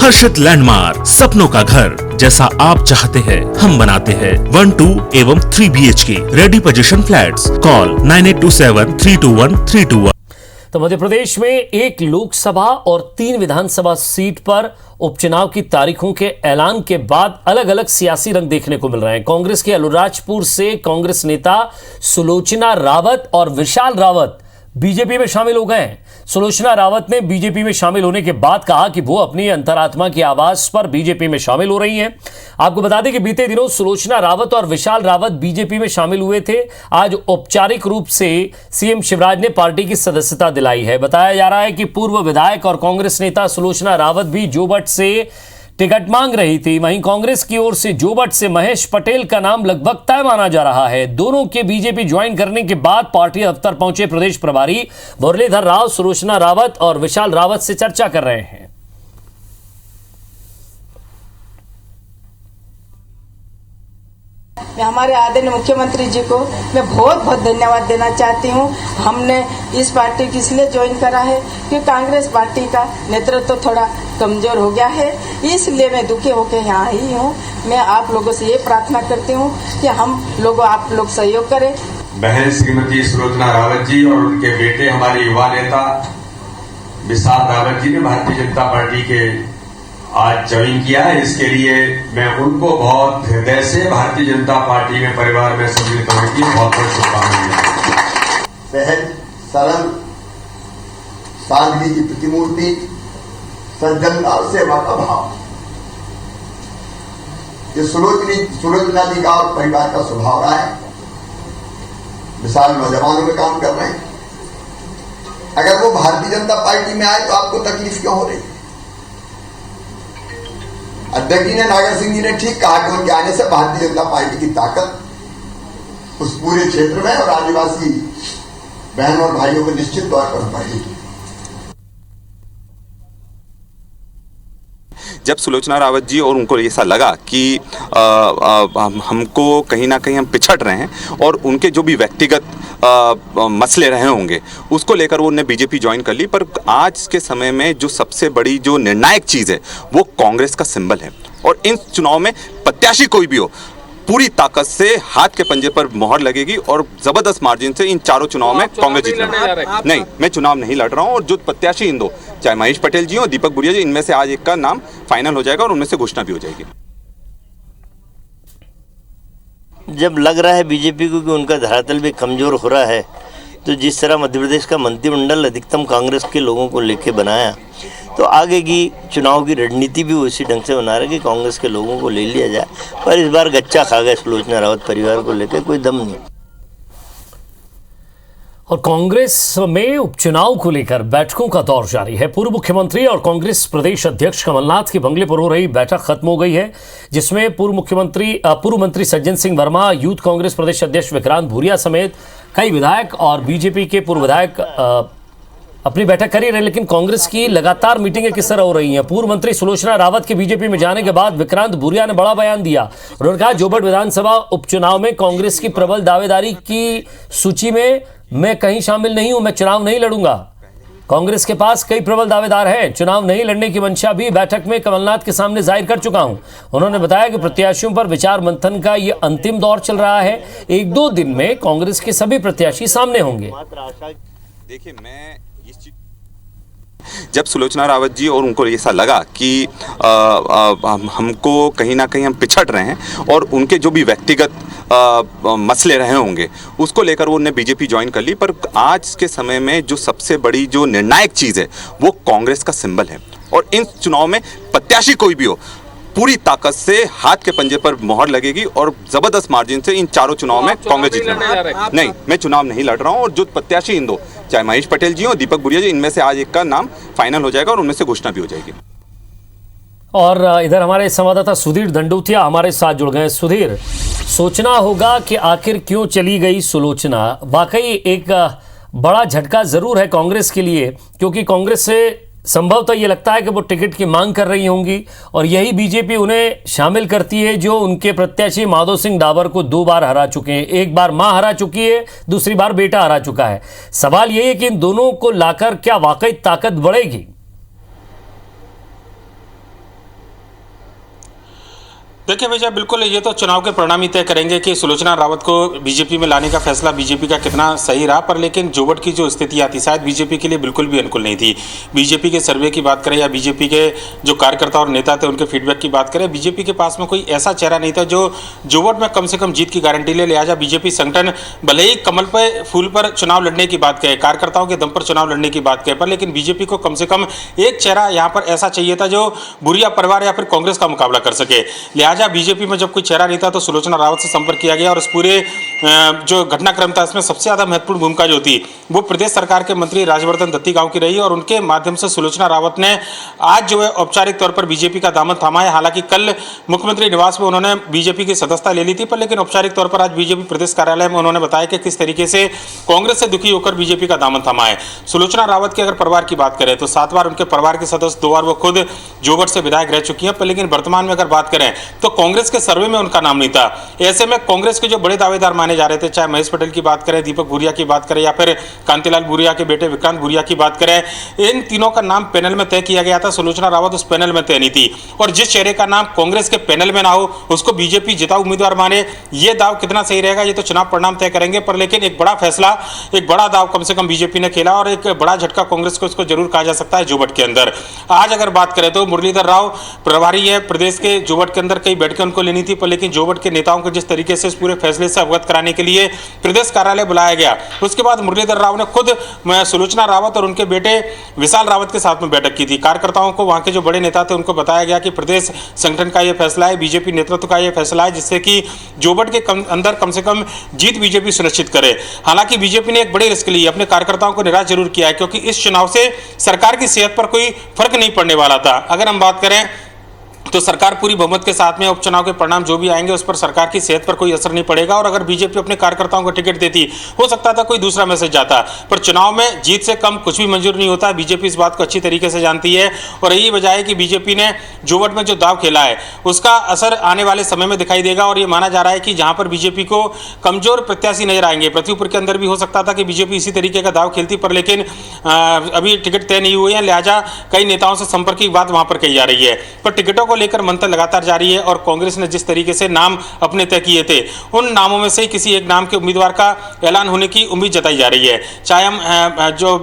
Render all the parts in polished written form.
हर्षित landmark, सपनों का घर जैसा आप चाहते हैं हम बनाते हैं। 1, 2 एवं 3 BHK ready position flats. Call 9827321321। तो मध्य प्रदेश में एक लोकसभा और 3 विधानसभा सीट पर उपचुनाव की तारीखों के ऐलान के बाद अलग अलग सियासी रंग देखने को मिल रहे हैं। कांग्रेस के अलीराजपुर से कांग्रेस नेता सुलोचना रावत और विशाल रावत बीजेपी में शामिल हो गए हैं। सुलोचना रावत ने बीजेपी में शामिल होने के बाद कहा कि वो अपनी अंतरात्मा की आवाज पर बीजेपी में शामिल हो रही हैं। आपको बता दें कि बीते दिनों सुलोचना रावत और विशाल रावत बीजेपी में शामिल हुए थे। आज औपचारिक रूप से सीएम शिवराज ने पार्टी की सदस्यता दिलाई है। बताया जा रहा है कि पूर्व विधायक और कांग्रेस नेता सुलोचना रावत भी जोबट से टिकट मांग रही थी। वहीं कांग्रेस की ओर से जोबट से महेश पटेल का नाम लगभग तय माना जा रहा है। दोनों के बीजेपी ज्वाइन करने के बाद पार्टी दफ्तर पहुंचे प्रदेश प्रभारी मुरलीधर राव सुलोचना रावत और विशाल रावत से चर्चा कर रहे हैं। मैं हमारे आदरणीय मुख्यमंत्री जी को मैं बहुत बहुत धन्यवाद देना चाहती हूँ। हमने इस पार्टी को इसलिए ज्वाइन करा है कि कांग्रेस पार्टी का नेतृत्व तो थोड़ा कमजोर हो गया है, इसलिए मैं दुखी होकर यहाँ आई हूँ। मैं आप लोगों से ये प्रार्थना करती हूँ कि आप लोग सहयोग करें। बहन श्रीमती सुलोचना रावत जी और उनके बेटे हमारे युवा नेता विशाल रावत जी ने भारतीय जनता पार्टी के आज ज्वाइन किया है। इसके लिए मैं उनको बहुत हृदय से भारतीय जनता पार्टी में परिवार में सम्मिलित होने की बहुत बहुत शुभकामनाएं। सहज सरल सादगी की प्रतिमूर्ति, सज्जनता और सेवा का भाव, ये सुलोचना जी का और परिवार का स्वभाव रहा है। विशाल नौजवानों में काम कर रहे हैं। अगर वो भारतीय जनता पार्टी में आए तो आपको तकलीफ क्यों हो रही है? अध्यक्ष जी ने, नागर सिंह जी ने ठीक कहा कि उनके आने से भारतीय जनता पार्टी की ताकत उस पूरे क्षेत्र में और आदिवासी बहन और भाइयों को निश्चित तौर पर बढ़ेगी। जब सुलोचना रावत जी और उनको ऐसा लगा कि हमको कहीं ना कहीं हम पिछड़ रहे हैं और उनके जो भी व्यक्तिगत मसले रहे होंगे उसको लेकर वो उन्होंने बीजेपी ज्वाइन कर ली। पर आज के समय में जो सबसे बड़ी जो निर्णायक चीज़ है वो कांग्रेस का सिंबल है और इन चुनाव में प्रत्याशी कोई भी हो पूरी ताकत से हाथ के पंजे पर मोहर लगेगी और जबरदस्त मार्जिन से इन चारों चुनाव में कांग्रेस जीतेगी। नहीं, मैं चुनाव नहीं लड़ रहा हूं और जो प्रत्याशी इन दो, चाहे महेश पटेल जी हो, दीपक बुढ़िया जी, इनमें से आज एक का नाम फाइनल हो जाएगा और उनमें से घोषणा भी हो जाएगी। जब लग रहा है बीजेपी को कि उनका धरातल भी कमजोर हो रहा है, तो जिस तरह मध्य प्रदेश का मंत्रिमंडल अधिकतम कांग्रेस के लोगों को लेकर बनाया, तो आगे की चुनाव की रणनीति भी उसी ढंग से बना रहे कि कांग्रेस के लोगों को ले लिया जाए। पर इस बार गच्चा खा गए सुलोचना रावत परिवार को लेकर, कोई दम नहीं। और कांग्रेस में उपचुनाव को लेकर बैठकों का दौर जारी है। पूर्व मुख्यमंत्री और कांग्रेस प्रदेश अध्यक्ष कमलनाथ की बंगले पर हो रही बैठक खत्म हो गई है, जिसमें पूर्व मंत्री सज्जन सिंह वर्मा, यूथ कांग्रेस प्रदेश अध्यक्ष विक्रांत भूरिया समेत कई विधायक और बीजेपी के पूर्व विधायक अपनी बैठक कर ही रहे। लेकिन कांग्रेस की लगातार मीटिंगें किस तरह हो रही हैं? पूर्व मंत्री सुलोचना रावत के बीजेपी में जाने के बाद विक्रांत भूरिया ने बड़ा बयान दिया। उन्होंने कहा जोबट विधानसभा उपचुनाव में कांग्रेस की प्रबल दावेदारी की सूची में मैं कहीं शामिल नहीं हूं, मैं चुनाव नहीं लड़ूंगा। कांग्रेस के पास कई प्रबल दावेदार हैं, चुनाव नहीं लड़ने की मंशा भी बैठक में कमलनाथ के सामने जाहिर कर चुका हूं। उन्होंने बताया कि प्रत्याशियों पर विचार मंथन का ये अंतिम दौर चल रहा है। 1-2 दिन में कांग्रेस के सभी प्रत्याशी सामने होंगे। देखिए, मैं जब सुलोचना रावत जी और उनको ऐसा लगा कि हमको कहीं ना कहीं हम पिछड़ रहे हैं और उनके जो भी व्यक्तिगत मसले रहे होंगे उसको लेकर वो उन्होंने बीजेपी ज्वाइन कर ली। पर आज के समय में जो सबसे बड़ी जो निर्णायक चीज़ है वो कांग्रेस का सिंबल है और इन चुनाव में प्रत्याशी कोई भी हो पूरी ताकत से हाथ के पंजे पर मोहर लगेगी और जबरदस्त मार्जिन से इन चारों चुनाव में कांग्रेस जीतेगी। नहीं, मैं चुनाव नहीं लड़ रहा हूं और जो प्रत्याशी इन दो, चाहे महेश पटेल जी हो, दीपक बुढ़िया जी, इनमें से आज एक का नाम फाइनल हो जाएगा और उनमें से घोषणा भी हो जाएगी। और इधर हमारे संवाददाता सुधीर दंडोतिया हमारे साथ जुड़ गए। सुधीर, सोचना होगा कि आखिर क्यों चली गई सुलोचना। वाकई एक बड़ा झटका जरूर है कांग्रेस के लिए, क्योंकि कांग्रेस से संभवतः ये लगता है कि वो टिकट की मांग कर रही होंगी और यही बीजेपी उन्हें शामिल करती है, जो उनके प्रत्याशी माधो सिंह डाबर को 2 बार हरा चुके हैं। एक बार मां हरा चुकी है, दूसरी बार बेटा हरा चुका है। सवाल ये है कि इन दोनों को लाकर क्या वाकई ताकत बढ़ेगी? देखिए विजय, बिल्कुल ये तो चुनाव के परिणाम ही तय करेंगे कि सुलोचना रावत को बीजेपी में लाने का फैसला बीजेपी का कितना सही रहा। पर लेकिन जोवट की जो स्थिति आती शायद बीजेपी के लिए बिल्कुल भी अनुकूल नहीं थी। बीजेपी के सर्वे की बात करें या बीजेपी के जो कार्यकर्ता और नेता थे उनके फीडबैक की बात करें, बीजेपी के पास में कोई ऐसा चेहरा नहीं था जो जोवट में कम से कम जीत की गारंटी ले। लिहाजा बीजेपी संगठन भले ही कमल पर फूल पर चुनाव लड़ने की बात कहे, कार्यकर्ताओं के दम पर चुनाव लड़ने की बात कहे, पर लेकिन बीजेपी को कम से कम एक चेहरा यहाँ पर ऐसा चाहिए था जो भूरिया परिवार या फिर कांग्रेस का मुकाबला कर सके। लिहाजा बीजेपी में जब कोई चेहरा नहीं था तो सुलोचना रावत से संपर्क किया गया और इस पूरे जो घटनाक्रम था इसमें सबसे ज़्यादा महत्वपूर्ण भूमिका जो थी वो प्रदेश सरकार के मंत्री राजवर्धन दत्तीगांव की रही और उनके माध्यम से सुलोचना रावत ने आज जो है औपचारिक तौर पर बीजेपी का दामन थामा है। हालांकि कल मुख्यमंत्री निवास में उन्होंने बीजेपी की सदस्यता ले ली थी, पर लेकिन औपचारिक तौर पर आज बीजेपी प्रदेश कार्यालय में उन्होंने बताया कि किस तरीके से कांग्रेस से दुखी होकर बीजेपी का दामन थामा है। सुलोचना रावत के अगर परिवार की बात करें तो 7 बार उनके परिवार के सदस्य, 2 बार वो खुद जोवट से विधायक रह चुकी हैं, पर लेकिन वर्तमान में अगर बात करें तो कांग्रेस के सर्वे में उनका नाम नहीं था। ऐसे में कांग्रेस के जो बड़े दावेदार माने जा रहे थे, चाहे महेश पटेल की बात करें, दीपक भूरिया की बात करें या फिर कांतिलाल भूरिया के बेटे विक्रांत भूरिया की बात करें, इन तीनों का नाम पैनल में तय किया गया था। सुलोचना रावत उस पैनल में तय नहीं थी और जिस चेहरे का नाम कांग्रेस के पैनल में ना हो उसको बीजेपी जिताऊ उम्मीदवार माने, ये दाव कितना सही रहेगा ये तो चुनाव परिणाम तय करेंगे। पर लेकिन एक बड़ा फैसला, एक बड़ा दाव कम से कम बीजेपी ने खेला और एक बड़ा झटका कांग्रेस को इसको जरूर कहा जा सकता है जोवट के अंदर। आज अगर बात करें तो मुरलीधर राव प्रभारी है प्रदेश के, जोवट के अंदर कई बैठकें उनको लेनी थी, पर लेकिन जोवट के नेताओं को जिस तरीके से इस पूरे फैसले से अवगत कराने के लिए प्रदेश कार्यालय बुलाया गया, उसके बाद मुरलीधर राव ने खुद सुलोचना रावत और उनके बेटे विशाल रावत के साथ में बैठक की थी। कार्यकर्ताओं को, वहां के जो बड़े नेता थे उनको बताया गया कि प्रदेश संगठन का यह फैसला है, बीजेपी नेतृत्व का यह फैसला है जिससे कि जोवट के अंदर कम से कम जीत बीजेपी सुनिश्चित करे। हालांकि बीजेपी ने एक बड़ी रिस्क ली, अपने कार्यकर्ताओं को निराश जरूर किया है क्योंकि इस चुनाव से सरकार की सेहत पर कोई फर्क नहीं पड़ने वाला था। अगर हम बात करें तो सरकार पूरी बहुमत के साथ में उपचुनाव के परिणाम जो भी आएंगे उस पर सरकार की सेहत पर कोई असर नहीं पड़ेगा और अगर बीजेपी अपने कार्यकर्ताओं को टिकट देती हो सकता था कोई दूसरा मैसेज जाता, पर चुनाव में जीत से कम कुछ भी मंजूर नहीं होता। बीजेपी इस बात को अच्छी तरीके से जानती है और यही वजह है कि बीजेपी ने जोवट में जो दाव खेला है उसका असर आने वाले समय में दिखाई देगा और ये माना जा रहा है कि जहां पर बीजेपी को कमजोर प्रत्याशी नजर आएंगे, पृथ्वीपुर के अंदर भी हो सकता था कि बीजेपी इसी तरीके का दाव खेलती, पर लेकिन अभी टिकट तय नहीं हुए हैं। लिहाजा कई नेताओं से संपर्क की बात वहां पर कही जा रही है, पर टिकटों को लेकर मंथन लगातार जारी है और कांग्रेस ने जिस तरीके से नाम अपने तय किए थे उन नामों में से किसी एक नाम के उम्मीदवार का ऐलान होने की उम्मीद जताई जा रही है। चाहे हम जो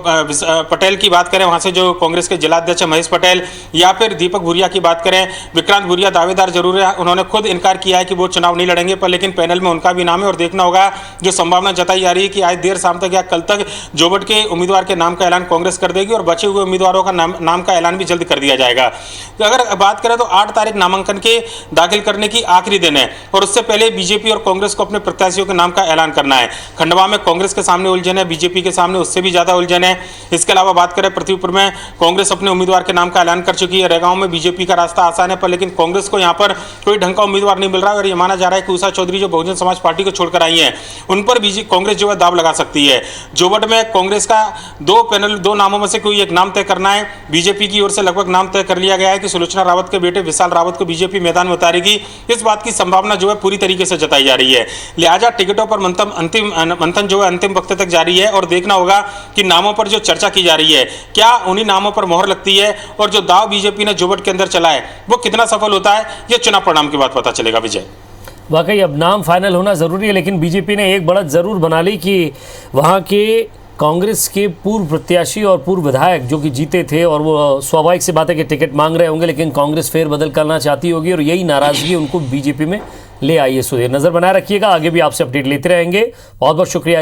पटेल की बात करें, वहां से जो कांग्रेस के जिलाध्यक्ष महेश पटेल या फिर दीपक भूरिया की बात करें, विक्रांत भूरिया दावेदार जरूर है, उन्होंने खुद इनकार किया है कि वो चुनाव नहीं लड़ेंगे, पर लेकिन पैनल में उनका भी नाम है और देखना होगा जो संभावना जताई जा रही है कि आज देर शाम तक या कल तक जोवट के उम्मीदवार के नाम का ऐलान कांग्रेस कर देगी और बचे हुए उम्मीदवारों का नाम का ऐलान भी जल्द कर दिया जाएगा। तो अगर बात करें तो 8 तारीख नामांकन के दाखिल करने की आखिरी दिन है और उससे पहले बीजेपी और कांग्रेस को अपने प्रत्याशियों के नाम का ऐलान करना है। खंडवा में कांग्रेस के सामने उलझन है, बीजेपी के सामने उससे भी ज्यादा उलझन है। इसके अलावा बात करें पृथ्वीपुर में कांग्रेस अपने उम्मीदवार के नाम का ऐलान कर चुकी है, रेगांव में बीजेपी का रास्ता आसान है, पर लेकिन कांग्रेस को यहां पर कोई ढंग का उम्मीदवार नहीं मिल रहा है और यह माना जा रहा है कि उषा चौधरी जो बहुजन समाज पार्टी को छोड़कर आई है उन पर कांग्रेस जो है दाव लगा सकती है। जोवट में कांग्रेस का 2 नामों में से कोई एक नाम तय करना है। बीजेपी की ओर से लगभग नाम तय कर लिया गया है कि सुलोचना रावत के बेटे विशाल रावत को बीजेपी मैदान में उतारेगी। इस बात की संभावना जो है पूरी तरीके से जताई जा रही है। लिहाजा टिकटों पर मंथन जो है अंतिम वक्त तक जारी है और देखना होगा कि नामों पर जो चर्चा की जा रही है क्या उन्हीं नामों पर मोहर लगती है और जो दाव बीजेपी ने जोवट के अंदर चला है वो कितना सफल होता है, यह चुनाव परिणाम के बाद पता चलेगा। विजय, वाकई अब नाम फाइनल होना जरूरी है, लेकिन बीजेपी ने एक बढ़त जरूर बना ली कि वहां के कांग्रेस के पूर्व प्रत्याशी और पूर्व विधायक जो कि जीते थे और वो स्वाभाविक सी बात है कि टिकट मांग रहे होंगे, लेकिन कांग्रेस फेरबदल करना चाहती होगी और यही नाराजगी उनको बीजेपी में ले आई है। सुधीर, नजर बनाए रखिएगा, आगे भी आपसे अपडेट लेते रहेंगे। बहुत बहुत शुक्रिया।